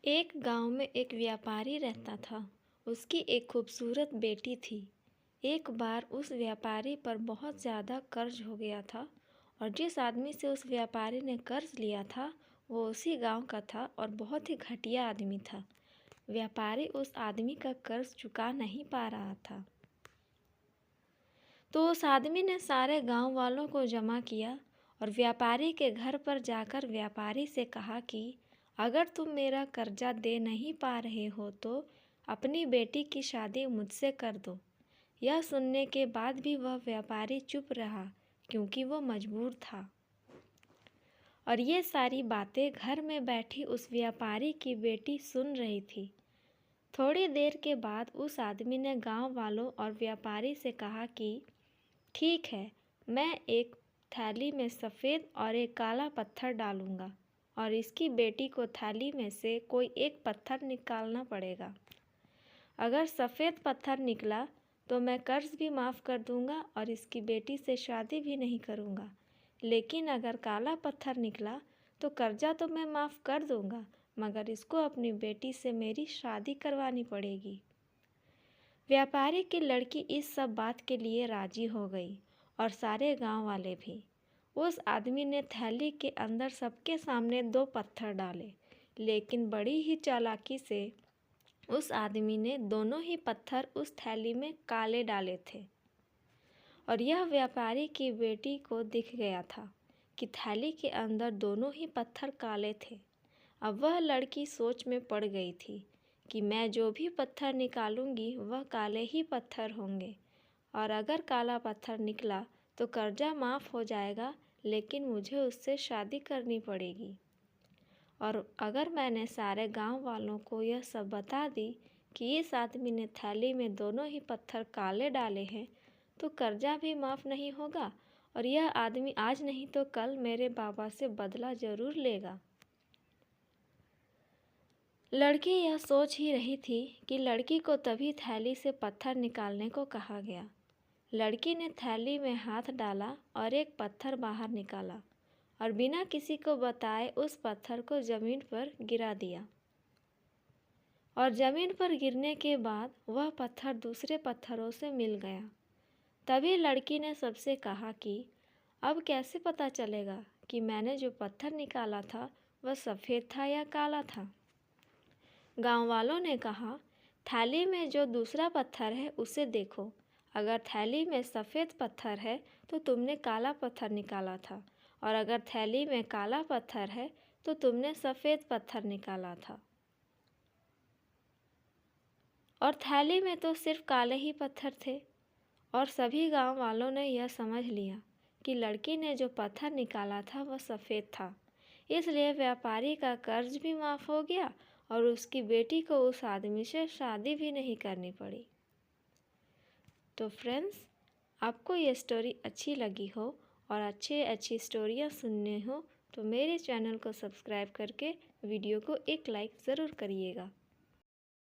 एक गांव में एक व्यापारी रहता था। उसकी एक खूबसूरत बेटी थी। एक बार उस व्यापारी पर बहुत ज़्यादा कर्ज हो गया था और जिस आदमी से उस व्यापारी ने कर्ज लिया था वो उसी गांव का था और बहुत ही घटिया आदमी था। व्यापारी उस आदमी का कर्ज चुका नहीं पा रहा था, तो उस आदमी ने सारे गांव वालों को जमा किया और व्यापारी के घर पर जाकर व्यापारी से कहा कि अगर तुम मेरा कर्जा दे नहीं पा रहे हो तो अपनी बेटी की शादी मुझसे कर दो। यह सुनने के बाद भी वह व्यापारी चुप रहा, क्योंकि वह मजबूर था। और ये सारी बातें घर में बैठी उस व्यापारी की बेटी सुन रही थी। थोड़ी देर के बाद उस आदमी ने गांव वालों और व्यापारी से कहा कि ठीक है, मैं एक थैली में सफ़ेद और एक काला पत्थर डालूंगा और इसकी बेटी को थैली में से कोई एक पत्थर निकालना पड़ेगा। अगर सफ़ेद पत्थर निकला तो मैं कर्ज भी माफ़ कर दूंगा और इसकी बेटी से शादी भी नहीं करूंगा, लेकिन अगर काला पत्थर निकला तो कर्जा तो मैं माफ़ कर दूंगा, मगर इसको अपनी बेटी से मेरी शादी करवानी पड़ेगी। व्यापारी की लड़की इस सब बात के लिए राजी हो गई और सारे गांव वाले भी। उस आदमी ने थैली के अंदर सबके सामने 2 पत्थर डाले, लेकिन बड़ी ही चालाकी से उस आदमी ने दोनों ही पत्थर उस थैली में काले डाले थे। और यह व्यापारी की बेटी को दिख गया था कि थैली के अंदर दोनों ही पत्थर काले थे। अब वह लड़की सोच में पड़ गई थी कि मैं जो भी पत्थर निकालूंगी वह काले ही पत्थर होंगे, और अगर काला पत्थर निकला तो कर्जा माफ़ हो जाएगा, लेकिन मुझे उससे शादी करनी पड़ेगी। और अगर मैंने सारे गांव वालों को यह सब बता दी कि इस आदमी ने थैली में दोनों ही पत्थर काले डाले हैं, तो कर्जा भी माफ़ नहीं होगा और यह आदमी आज नहीं तो कल मेरे बाबा से बदला ज़रूर लेगा। लड़की यह सोच ही रही थी कि लड़की को तभी थैली से पत्थर निकालने को कहा गया। लड़की ने थैली में हाथ डाला और एक पत्थर बाहर निकाला और बिना किसी को बताए उस पत्थर को ज़मीन पर गिरा दिया। और ज़मीन पर गिरने के बाद वह पत्थर दूसरे पत्थरों से मिल गया। तभी लड़की ने सबसे कहा कि अब कैसे पता चलेगा कि मैंने जो पत्थर निकाला था वह सफ़ेद था या काला था। गांव वालों ने कहा, थैली में जो दूसरा पत्थर है उसे देखो। अगर थैली में सफ़ेद पत्थर है तो तुमने काला पत्थर निकाला था, और अगर थैली में काला पत्थर है तो तुमने सफ़ेद पत्थर निकाला था। और थैली में तो सिर्फ काले ही पत्थर थे। और सभी गांव वालों ने यह समझ लिया कि लड़की ने जो पत्थर निकाला था वह सफ़ेद था। इसलिए व्यापारी का कर्ज भी माफ़ हो गया और उसकी बेटी को उस आदमी से शादी भी नहीं करनी पड़ी। तो फ्रेंड्स, आपको ये स्टोरी अच्छी लगी हो और अच्छी स्टोरियाँ सुनने हो तो मेरे चैनल को सब्सक्राइब करके वीडियो को एक लाइक ज़रूर करिएगा।